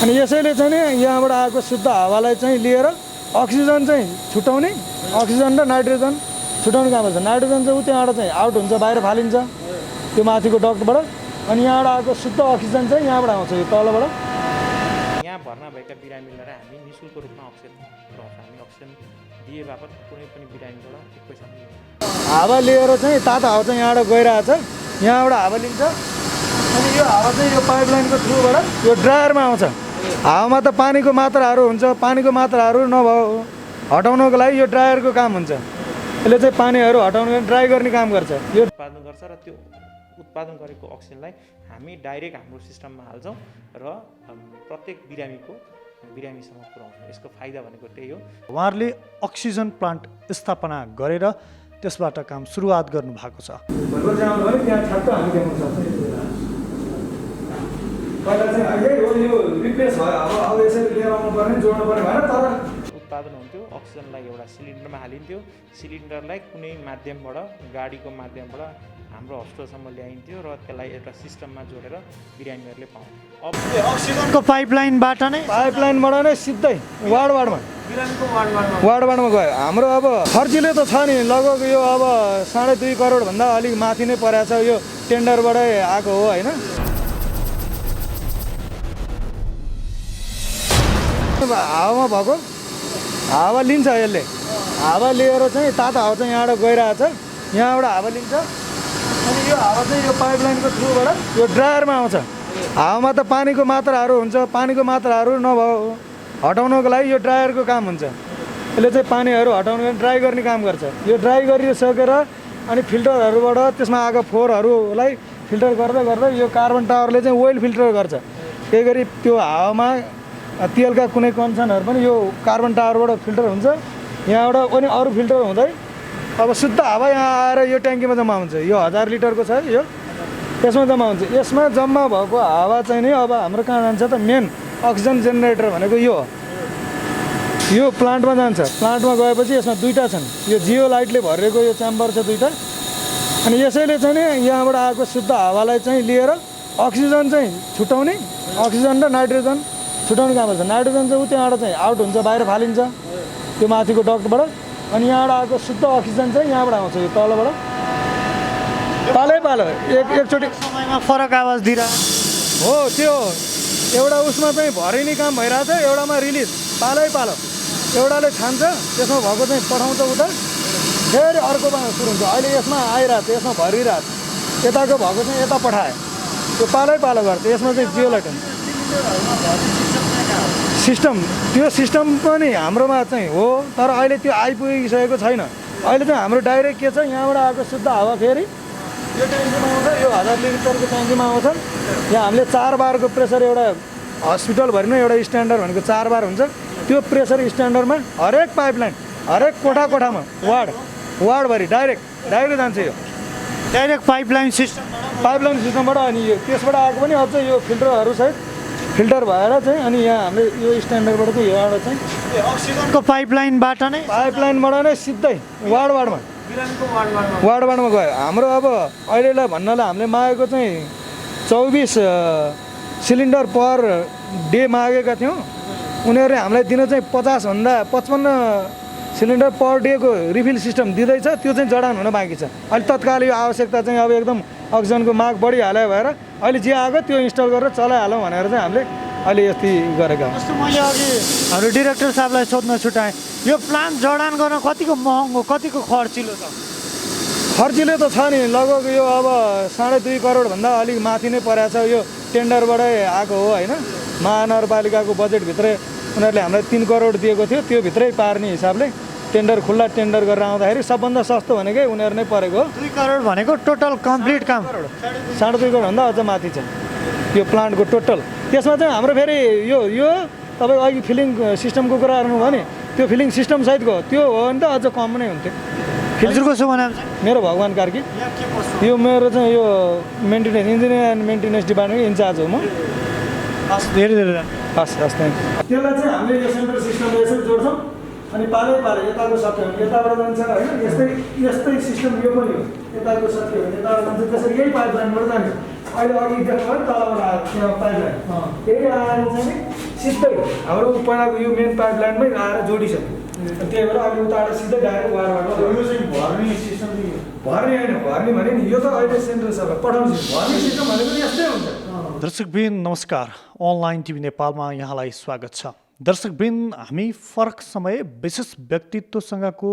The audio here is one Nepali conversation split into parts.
अनि यसैले चाहिँ नि यहाँबाट आएको शुद्ध हावालाई चाहिँ लिएर अक्सिजन चाहिँ छुटाउने, अक्सिजन र नाइट्रोजन छुटाउने काम गर्छ। नाइट्रोजन चाहिँ त्यहाँबाट चाहिँ आउट हुन्छ, बाहिर फालिन्छ त्यो माथिको डक्टबाट। अनि यहाँबाट आएको शुद्ध अक्सिजन चाहिँ यहाँबाट आउँछ, यो तलबाट। यहाँ भर्ना भएका बिरामीलाई हामी निःशुल्क रूपमा अक्सिजन पुऱ्याउँछौँ। हामी अक्सिजन दिए बापत कुनै पनि बिरामीबाट एक पैसा पनि हावा लिएर चाहिँ तातो हावा चाहिँ यहाँबाट गइरहेछ, यहाँबाट हावा लिन्छ। अनि यो हावा चाहिँ यो पाइपलाइनको थ्रुबाट यो ड्रायरमा आउँछ। हावामा त पानीको मात्राहरू हुन्छ, पानीको मात्राहरू हटाउनको लागि यो ड्रायरको काम हुन्छ। यसले चाहिँ पानीहरू हटाउनु ड्राई गर्ने काम गर्छ। यो उत्पादन गर्छ र त्यो उत्पादन गरेको अक्सिजनलाई हामी डाइरेक्ट हाम्रो सिस्टममा हाल्छौँ र प्रत्येक बिरामीसम्म पुऱ्याउँछौँ। यसको फाइदा भनेको त्यही हो। उहाँहरूले अक्सिजन प्लान्ट स्थापना गरेर त्यसबाट काम सुरुवात गर्नुभएको छ। उत्पादन हुन्थ्यो, अक्सिजनलाई एउटा सिलिन्डरमा हालिन्थ्यो, सिलिन्डरलाई कुनै माध्यमबाट गाडीको माध्यमबाट हाम्रो हस्पिटलसम्म ल्याइन्थ्यो र त्यसलाई एउटा सिस्टममा जोडेर बिरामीहरूले पाउँथ्यो। अब अक्सिजनको पाइपलाइनबाट नै सिधै वार्डमा गयो। हाम्रो अब खर्चिले त छ नि, लगभग यो अब 2.5 करोडभन्दा अलिक माथि नै परेको छ। यो टेन्डरबाटै आएको हो होइन। हावामा भएको हावा लिन्छ, यसले हावा लिएर चाहिँ तातो हावा चाहिँ यहाँबाट गइरहेछ, यहाँबाट हावा लिन्छ। अनि यो हावा चाहिँ यो पाइपलाइनको थ्रुबाट यो ड्रायरमा आउँछ। हावामा त पानीको मात्राहरू हुन्छ, पानीको मात्राहरू हटाउनको लागि यो ड्रायरको काम हुन्छ। यसले चाहिँ पानीहरू हटाउनु ड्राई गर्ने काम गर्छ। यो ड्राई गरिसकेर अनि फिल्टरहरूबाट त्यसमा आएको फोहोरहरूलाई फिल्टर गर्दै यो कार्बन टावरले चाहिँ ओइल फिल्टर गर्छ। त्यही गरी त्यो हावामा तेलका कुनै कन्सनहरू पनि यो कार्बन टावरबाट फिल्टर हुन्छ। यहाँबाट पनि अरू फिल्टर हुँदै अब शुद्ध हावा यहाँ आएर यो ट्याङ्कीमा जम्मा हुन्छ। यो 1000 लिटरको छ, यो यसमा जम्मा हुन्छ। यसमा जम्मा भएको हावा चाहिँ नि अब हाम्रो कहाँ जान्छ त, मेन अक्सिजन जेनेरेटर भनेको यो प्लान्टमा जान्छ। प्लान्टमा गएपछि यसमा दुईवटा छन्, यो जियो लाइटले भरिएको यो च्याम्बर छ दुईवटा। अनि यसैले चाहिँ नि यहाँबाट आएको शुद्ध हावालाई चाहिँ लिएर अक्सिजन चाहिँ छुटाउने, अक्सिजन र नाइट्रोजन छुटाउने काम गर्छ। नाइट्रोजन चाहिँ त्यहाँबाट चाहिँ आउट हुन्छ, बाहिर फालिन्छ त्यो माथिको डक्टबाट। अनि यहाँबाट आएको शुद्ध अक्सिजन चाहिँ यहाँबाट आउँछ, यो तलबाट। पालो एकचोटि समयमा फरक आवाज दिइरहेको हो। त्यो एउटा उसमा चाहिँ भरिने काम भइरहेछ, एउटामा रिलिज पालो एउटाले छान्छ, त्यसमा भएको चाहिँ पठाउँछ उता, फेरि अर्कोमा सुरु हुन्छ। अहिले यसमा आइरहेको, यसमा भरिरहेको, यताको भएको चाहिँ यता पठायो, त्यो पालो गर्छ। यसमा चाहिँ जियो लाइट सिस्टम, त्यो सिस्टम पनि हाम्रोमा चाहिँ हो, तर अहिले त्यो आइपुगिसकेको छैन। अहिले चाहिँ हाम्रो डाइरेक्ट के छ, यहाँबाट आएको शुद्ध हावा फेरि यो ट्याङ्कीमा आउँछ, यो 1000 लिटरको ट्याङ्कीमा आउँछ। यहाँ हामीले 4 बारको प्रेसर, एउटा हस्पिटलभरि नै एउटा स्ट्यान्डर्ड भनेको 4 बार हुन्छ। त्यो प्रेसर स्ट्यान्डर्डमा हरेक पाइपलाइन, हरेक कोठामा वार्डभरि डाइरेक्ट जान्छ। यो डाइरेक्ट पाइपलाइन सिस्टमबाट। अनि यो त्यसबाट आएको पनि अझ यो फिल्टरहरू सहित फिल्टर भएर चाहिँ अनि यहाँ हामीले यो स्ट्यान्डर्डबाट चाहिँ यहाँबाट चाहिँ अक्सिजनको पाइपलाइनबाट नै सिधै वार्डमा गयो। हाम्रो अब अहिलेलाई भन्नलाई हामीले मागेको चाहिँ 24 सिलिन्डर पर डे मागेका थियौँ। उनीहरूले हामीलाई दिन चाहिँ 55 सिलिन्डर पर डेको रिफिल सिस्टम दिँदैछ, त्यो चाहिँ जडान हुन बाँकी छ। अहिले तत्काल यो आवश्यकता चाहिँ अब एकदम अक्सिजनको माग बढिहाल्यो भएर अहिले जे आएको त्यो इन्स्टल गरेर चलाइहालौँ भनेर चाहिँ हामीले अहिले यति गरेका हौँ। जस्तो मैले अघि हाम्रो डिरेक्टर साहबलाई सोध्न छुटाएँ, यो प्लान्ट जडान गर्न कतिको महँगो, कतिको खर्चिलो छ? खर्चिलो त छ नि, लगभग यो अब 2.5 करोडभन्दा अलिक माथि नै परेको छ। यो टेन्डरबाटै आएको हो होइन। महानगरपालिकाको बजेटभित्रै उनीहरूले हामीलाई 3 करोड दिएको थियो, त्यो भित्रै पार्ने हिसाबले खुल्ला टेन्डर गरेर आउँदाखेरि सबभन्दा सस्तो भनेकै उनीहरू नै परेको हो। 2 करोड भनेको टोटल कम्प्लिट काम 2.5 करोडभन्दा अझ माथि छ यो प्लान्टको टोटल। त्यसमा चाहिँ हाम्रो फेरि यो तपाईँको अघि फिलिङ सिस्टमको कुरा गर्नुभयो नि, त्यो फिलिङ सिस्टम सहितको त्यो हो भने त अझ कम नै हुन्थ्यो। हजुरको शुभ नाम? मेरो भगवान कार्की। यो मेरो चाहिँ यो मेन्टेनेन्स, इन्जिनियर एन्ड मेन्टेनेन्स डिपार्टमेन्टको इन्चार्ज हो म। हस्, धेरै हस् थ्याङ्क यू। त्यसलाई चाहिँ हामीले यो सेन्ट्रल सिस्टमले यसरी जोड्छौँ अनि पालो यताको सक्यो भने यताबाट जान्छ होइन। यस्तै सिस्टम यो पनि हो, यताको सक्यो भने यताबाट जान्छ। त्यसरी यही पाइपलाइनबाट जाने अहिले अघि देख्नुभयो नि तलबाट आएको त्यहाँ पाइपलाइन त्यही आएर चाहिँ नि सिधै हाम्रो पहिलाको यो मेन पाइपलाइनमै आएर जोडिसक्यो त्यही भएर अहिले उताबाट सिधै डाइरेक्ट वायरबाट यो चाहिँ भर्ने सिस्टम भर्ने होइन भर्ने भने नि यो त अहिले सेन्ट्रल सरकार पठाउने भर्ने सिस्टम भनेको नि यस्तै हुन्छ। दर्शकवृन्द नमस्कार, अनलाइन टिभी नेपालमा यहाँलाई स्वागत छ। दर्शकवृन्द, हामी फरक समय विशेष व्यक्तित्वसँगको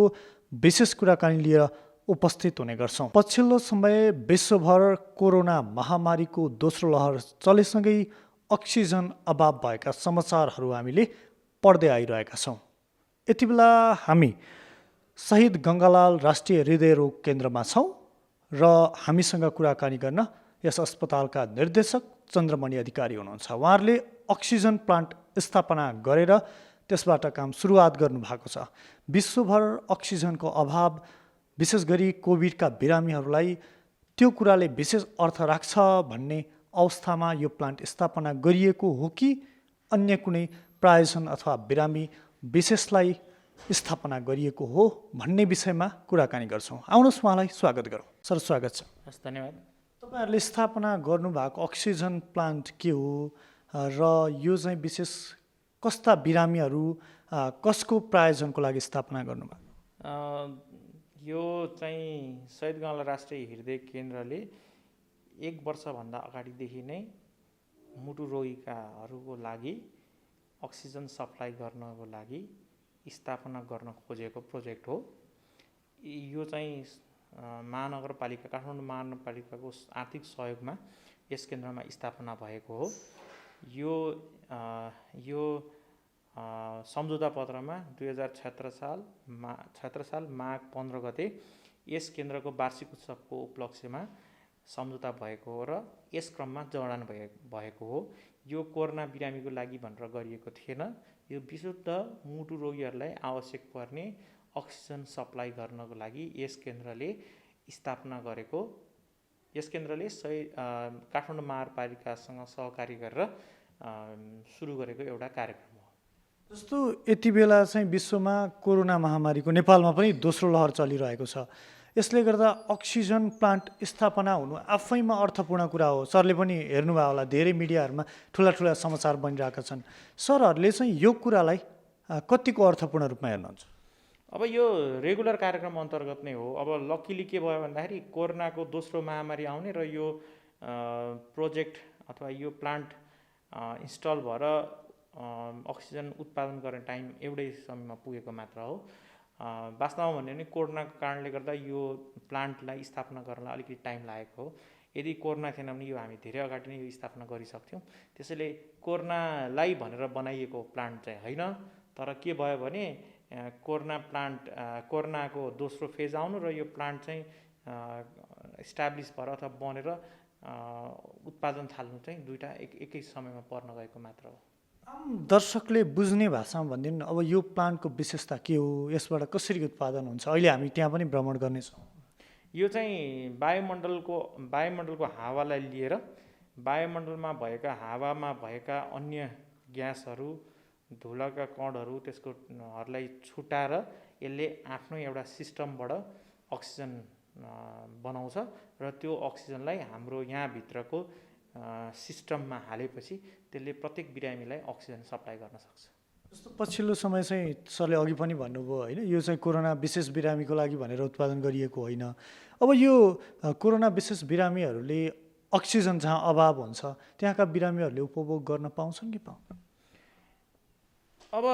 विशेष कुराकानी लिएर उपस्थित हुने गर्छौँ। पछिल्लो समय विश्वभर कोरोना महामारीको दोस्रो लहर चलेसँगै अक्सिजन अभाव भएका समाचारहरू हामीले पढ्दै आइरहेका छौँ। यति बेला हामी शहीद गङ्गालाल राष्ट्रिय हृदयरोग केन्द्रमा छौँ र हामीसँग कुराकानी गर्न यस अस्पतालका निर्देशक चन्द्रमणि अधिकारी हुनुहुन्छ। उहाँहरूले अक्सिजन प्लान्ट स्थापना गरेर त्यसबाट काम सुरुवात गर्नुभएको छ। विश्वभर अक्सिजनको अभाव, विशेष गरी कोभिडका बिरामीहरूलाई त्यो कुराले विशेष अर्थ राख्छ भन्ने अवस्थामा यो प्लान्ट स्थापना गरिएको हो कि अन्य कुनै प्रायोजन अथवा बिरामी विशेषलाई स्थापना गरिएको हो भन्ने विषयमा कुराकानी गर्छौँ। आउनुहोस् उहाँलाई स्वागत गरौँ। सर, स्वागत छ। हस्, धन्यवाद। तपाईँहरूले स्थापना गर्नुभएको अक्सिजन प्लान्ट के हो र यो चाहिँ विशेष कस्ता बिरामीहरू कसको प्रायोजनको लागि स्थापना गर्नुभएको? यो चाहिँ शहीद गङ्गालाल राष्ट्रिय हृदय केन्द्रले 1 वर्षभन्दा अगाडिदेखि नै मुटु रोगीहरूको लागि अक्सिजन सप्लाई गर्नको लागि स्थापना गर्न खोजेको प्रोजेक्ट हो। यो चाहिँ महानगरपालिका, काठमाडौँ महानगरपालिकाको आर्थिक सहयोगमा यस केन्द्रमा स्थापना भएको हो। यो सम्झौता पत्रमा 2076 साल माघ 15 गते यस केन्द्रको वार्षिक उत्सवको उपलक्ष्यमा सम्झौता भएको हो र यस क्रममा जडान भएको हो। यो कोरोना बिरामीको लागि भनेर गरिएको थिएन। यो विशुद्ध मुटु रोगीहरूलाई आवश्यक पर्ने अक्सिजन सप्लाई गर्नको लागि यस केन्द्रले स्थापना गरेको, यस केन्द्रले काठमाडौँ महानगरपालिकासँग सहकारी गरेर सुरु गरेको एउटा कार्यक्रम हो। जस्तो यति बेला चाहिँ विश्वमा कोरोना महामारीको नेपालमा पनि दोस्रो लहर चलिरहेको छ। यसले गर्दा अक्सिजन प्लान्ट स्थापना हुनु आफैमा अर्थपूर्ण कुरा हो। सरले पनि हेर्नुभयो होला, धेरै मिडियाहरूमा ठुला समाचार बनिरहेका छन्। सरहरूले चाहिँ यो कुरालाई कतिको अर्थपूर्ण रूपमा हेर्नुहुन्छ? अब यो रेगुलर कार्यक्रम अन्तर्गत नै हो। अब लकिली के भयो भन्दाखेरि कोरोनाको दोस्रो महामारी आउने र यो प्रोजेक्ट अथवा यो प्लान्ट इन्स्टल भएर अक्सिजन उत्पादन गर्ने टाइम एउटै समयमा पुगेको मात्र हो। वास्तवमा भन्यो भने कोरोनाको कारणले गर्दा यो प्लान्टलाई स्थापना गर्नलाई अलिकति टाइम लागेको हो। यदि कोरोना थिएन भने यो हामी धेरै अगाडि नै यो स्थापना गरिसक्थ्यौँ। त्यसैले कोरोनालाई भनेर बनाइएको प्लान्ट चाहिँ होइन। तर के भयो भने कोरोनाको दोस्रो फेज आउनु र यो प्लान्ट चाहिँ इस्टाब्लिस भएर अथवा बनेर उत्पादन थाल्नु चाहिँ दुईवटा एकै समयमा पर्न गएको मात्र हो। आम दर्शकले बुझ्ने भाषामा भनिदिनु न, अब यो प्लान्टको विशेषता के हो, यसबाट कसरी उत्पादन हुन्छ? अहिले हामी त्यहाँ पनि भ्रमण गर्नेछौँ। यो चाहिँ वायुमण्डलको हावालाई लिएर वायुमण्डलमा भएका हावामा भएका अन्य ग्यासहरू, धुलाका कणहरू, त्यसकोहरूलाई छुटाएर यसले आफ्नो एउटा सिस्टमबाट अक्सिजन बनाउँछ र त्यो अक्सिजनलाई हाम्रो यहाँभित्रको सिस्टममा हालेपछि त्यसले प्रत्येक बिरामीलाई अक्सिजन सप्लाई गर्न सक्छ। जस्तो पछिल्लो समय चाहिँ सरले अघि पनि भन्नुभयो होइन, यो चाहिँ कोरोना विशेष बिरामीको लागि भनेर उत्पादन गरिएको होइन। अब यो कोरोना विशेष बिरामीहरूले अक्सिजन जहाँ अभाव हुन्छ त्यहाँका बिरामीहरूले उपभोग गर्न पाउँछन् कि पाउँदैन? अब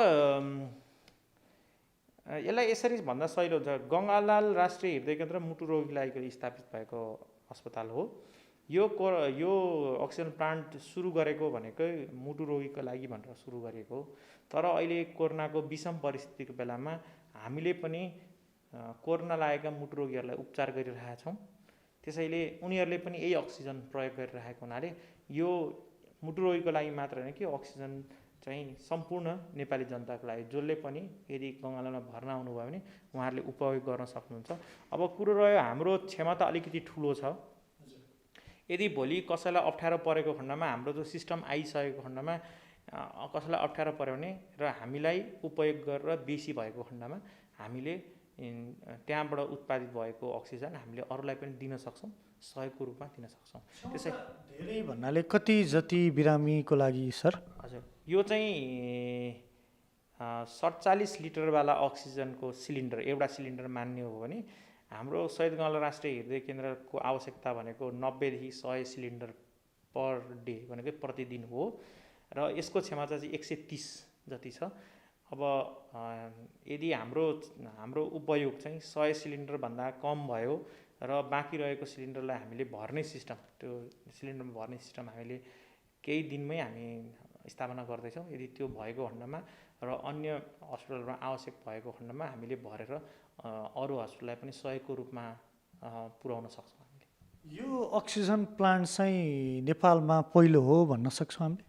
यसलाई यसरी भन्दा सहिलो हुन्छ। गङ्गालाल राष्ट्रिय हृदय केन्द्र मुटु रोगीलाई स्थापित भएको अस्पताल हो। यो अक्सिजन प्लान्ट सुरु गरेको भनेकै मुटु रोगीको लागि भनेर सुरु गरेको हो। तर अहिले कोरोनाको विषम परिस्थितिको बेलामा हामीले पनि कोरोना लागेका मुटु रोगीहरूलाई उपचार गरिरहेका छौँ। त्यसैले उनीहरूले पनि यही अक्सिजन प्रयोग गरिरहेको हुनाले यो मुटु रोगीको लागि मात्र होइन कि अक्सिजन चाहिँ सम्पूर्ण नेपाली जनताको लागि, जसले पनि यदि गङ्गालालमा भर्ना आउनुभयो भने उहाँहरूले उपयोग गर्न सक्नुहुन्छ। अब कुरो रह्यो, हाम्रो क्षमता अलिकति ठुलो छ। यदि भोलि कसैलाई अप्ठ्यारो परेको खण्डमा, हाम्रो जो सिस्टम आइसकेको खण्डमा कसैलाई अप्ठ्यारो पऱ्यो भने र हामीलाई उपयोग गरेर बेसी भएको खण्डमा हामीले त्यहाँबाट उत्पादित भएको अक्सिजन हामीले अरूलाई पनि दिन सक्छौँ, सहयोगको रूपमा दिन सक्छौँ। त्यसै धेरै भन्नाले कति जति बिरामीको लागि सर? हजुर, यो चाहिँ 47 लिटरवाला अक्सिजनको सिलिन्डर, एउटा सिलिन्डर मान्ने हो भने हाम्रो शहीद गङ्गाल राष्ट्रिय हृदय केन्द्रको आवश्यकता भनेको 90 देखि 100 सिलिन्डर पर डे भनेको प्रतिदिन हो र यसको क्षमता चाहिँ 130 जति छ। अब यदि हाम्रो उपयोग चाहिँ 100 सिलिन्डरभन्दा कम भयो र बाँकी रहेको सिलिन्डरलाई हामीले भर्ने सिस्टम, त्यो सिलिन्डरमा भर्ने सिस्टम हामीले केही दिनमै हामी स्थापना गर्दैछौँ। यदि त्यो भएको खण्डमा र अन्य हस्पिटलमा आवश्यक भएको खण्डमा हामीले भरेर अरू हस्पिटललाई पनि सहयोगको रूपमा पुर्याउन सक्छौँ हामीले। यो अक्सिजन प्लान्ट चाहिँ नेपालमा पहिलो हो भन्न सक्छौँ हामीले?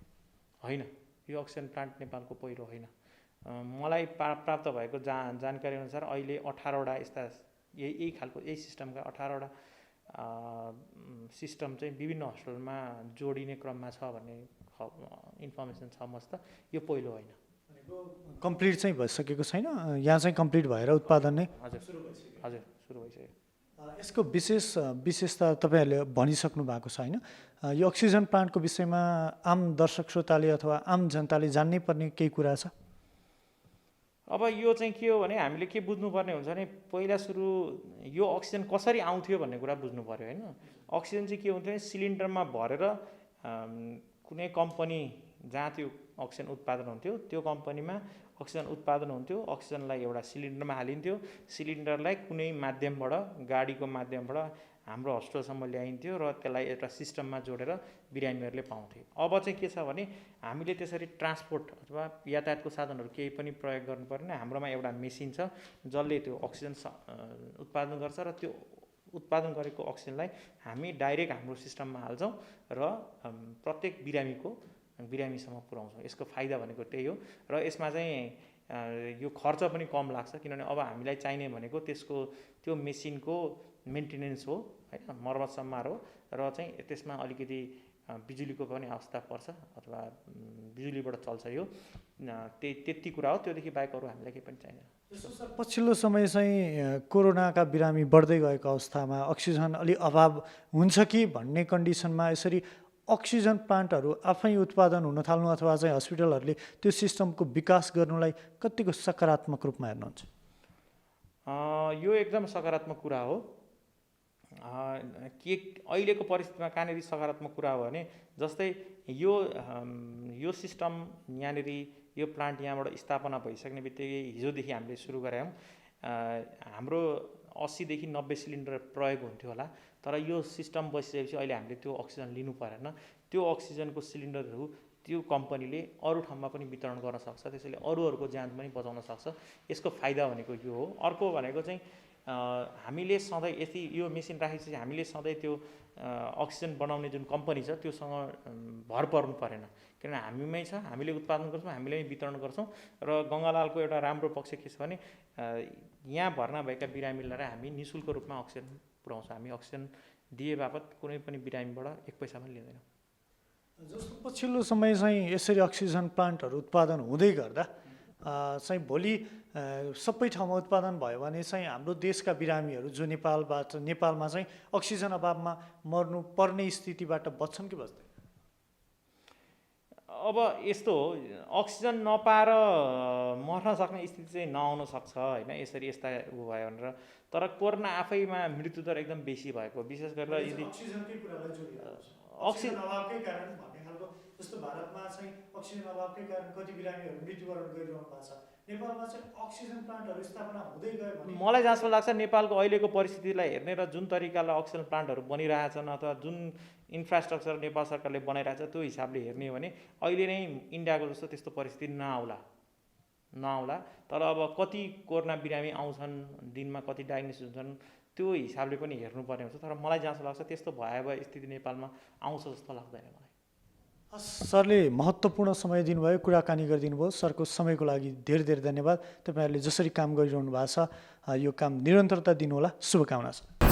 होइन, यो अक्सिजन प्लान्ट नेपालको पहिलो होइन। मलाई प्राप्त भएको जानकारी अनुसार अहिले 18वटा यस्ता यही खालको यही सिस्टमका 18वटा सिस्टम चाहिँ विभिन्न हस्पिटलमा जोडिने क्रममा छ भन्ने इन्फर्मेसन छ मस्त। यो पहिलो होइन। कम्प्लिट चाहिँ भइसकेको छैन, यहाँ चाहिँ कम्प्लिट भएर उत्पादन नै? हजुर सुरु भइसक्यो। यसको विशेषता तपाईँहरूले भनिसक्नु भएको छ होइन? यो अक्सिजन प्लान्टको विषयमा आम दर्शक श्रोताले अथवा आम जनताले जान्नै पर्ने केही कुरा छ? अब यो चाहिँ के हो भने हामीले के बुझ्नुपर्ने हुन्छ भने पहिला सुरु यो अक्सिजन कसरी आउँथ्यो भन्ने कुरा बुझ्नु पऱ्यो होइन। अक्सिजन चाहिँ के हुन्थ्यो भने सिलिन्डरमा भरेर कुनै कम्पनी जहाँ त्यो अक्सिजन उत्पादन हुन्थ्यो त्यो कम्पनीमा अक्सिजन उत्पादन हुन्थ्यो। अक्सिजनलाई एउटा सिलिन्डरमा हालिन्थ्यो, सिलिन्डरलाई कुनै माध्यमबाट, गाडीको माध्यमबाट हाम्रो हस्पिटलसम्म ल्याइन्थ्यो र त्यसलाई एउटा सिस्टममा जोडेर बिरामीहरूले पाउँथे। अब चाहिँ के छ भने हामीले त्यसरी ट्रान्सपोर्ट अथवा यातायातको साधनहरू केही पनि प्रयोग गर्नु पर्दैन। हाम्रोमा एउटा मेसिन छ जसले त्यो अक्सिजन उत्पादन गर्छ र त्यो उत्पादन गरेको अक्सिजनलाई हामी डाइरेक्ट हाम्रो सिस्टममा हाल्छौँ र प्रत्येक बिरामीसम्म पुर्याउँछौँ। यसको फाइदा भनेको त्यही हो र यसमा चाहिँ यो खर्च पनि कम लाग्छ, किनभने अब हामीलाई चाहिने भनेको त्यो मेसिनको मेन्टेनेन्स हो होइन, मर्मत सम्हार हो र चाहिँ त्यसमा अलिकति बिजुलीको पनि आवश्यकता पर्छ अथवा बिजुलीबाट चल्छ यो, त्यति कुरा हो। त्योदेखि बाहेक अरू हामीलाई केही पनि चाहिँदैन। पछिल्लो समय चाहिँ कोरोनाका बिरामी बढ्दै गएको अवस्थामा अक्सिजन अलि अभाव हुन्छ कि भन्ने कन्डिसनमा यसरी अक्सिजन प्लान्टहरू आफै उत्पादन हुन थाल्नु अथवा चाहिँ हस्पिटलहरूले त्यो सिस्टमको विकास गर्नुलाई कतिको सकारात्मक रूपमा हेर्नुहुन्छ? यो एकदम सकारात्मक कुरा हो। के अहिलेको परिस्थितिमा कहाँनिर सकारात्मक कुरा हो भने जस्तै यो सिस्टम यहाँनिर यो प्लान्ट यहाँबाट स्थापना भइसक्ने बित्तिकै हिजोदेखि हामीले सुरु गऱ्यौँ। हाम्रो 80 देखि 90 सिलिन्डर प्रयोग हुन्थ्यो होला, तर यो सिस्टम बसिसकेपछि अहिले हामीले त्यो अक्सिजन लिनु परेन। त्यो अक्सिजनको सिलिन्डरहरू त्यो कम्पनीले अरू ठाउँमा पनि वितरण गर्न सक्छ, त्यसैले अरूहरूको ज्यान पनि बचाउन सक्छ। यसको फाइदा भनेको यो हो। अर्को भनेको चाहिँ हामीले सधैँ यति यो मेसिन राखेपछि हामीले सधैँ त्यो अक्सिजन बनाउने जुन कम्पनी छ त्योसँग भर पर्नु परेन, किनभने हामीमै छ, हामीले उत्पादन गर्छौँ, हामीले वितरण गर्छौँ। र गङ्गालालको एउटा राम्रो पक्ष के छ भने यहाँ भर्ना भएका बिरामीलाई हामी निःशुल्क रूपमा अक्सिजन पुर्याउँछौँ। हामी अक्सिजन दिए बापत कुनै पनि बिरामीबाट एक पैसा पनि लिँदैनौँ। जस्तो पछिल्लो समय चाहिँ यसरी अक्सिजन प्लान्टहरू उत्पादन हुँदै गर्दा चाहिँ भोलि सबै ठाउँमा उत्पादन भयो भने चाहिँ हाम्रो देशका बिरामीहरू जो नेपालमा चाहिँ अक्सिजन अभावमा मर्नु पर्ने स्थितिबाट बच्छन् कि बच्दैन? अब यस्तो हो, अक्सिजन नपाएर मर्न सक्ने स्थिति चाहिँ नआउन सक्छ होइन, यस्ता उ भयो भनेर। तर कोरोना आफैमा मृत्युदर एकदम बेसी भएको, विशेष गरेर यदि अक्सिजन अभावकै कारण भन्ने खालको, जस्तो भारतमा चाहिँ अक्सिजन अभावकै कारण कति बिरामीहरू मृत्युवरण गरिरहनु भएको छ, नेपालमा चाहिँ अक्सिजन प्लान्टहरू स्थापना हुँदै गयो भने मलाई जहाँसम्म लाग्छ नेपालको अहिलेको परिस्थितिलाई हेर्ने र जुन तरिकाले अक्सिजन प्लान्टहरू बनिरहेछन् अथवा जुन इन्फ्रास्ट्रक्चर नेपाल सरकारले बनाइरहेछ त्यो हिसाबले हेर्ने हो भने अहिले नै इन्डियाको जस्तो त्यस्तो परिस्थिति नआउला। तर अब कति कोरोना बिरामी आउँछन्, दिनमा कति डायग्नोसिस हुन्छन्, त्यो हिसाबले पनि हेर्नुपर्ने हुन्छ। तर मलाई जहाँसम्म लाग्छ त्यस्तो भयावह स्थिति नेपालमा आउँछ जस्तो लाग्दैन मलाई। सरले महत्त्वपूर्ण समय दिनुभयो, कुराकानी गरिदिनु भयो। सरको समयको लागि धेरै धेरै धन्यवाद। तपाईँहरूले जसरी काम गरिरहनु भएको छ यो काम निरन्तरता दिनुहोला। शुभकामना छ।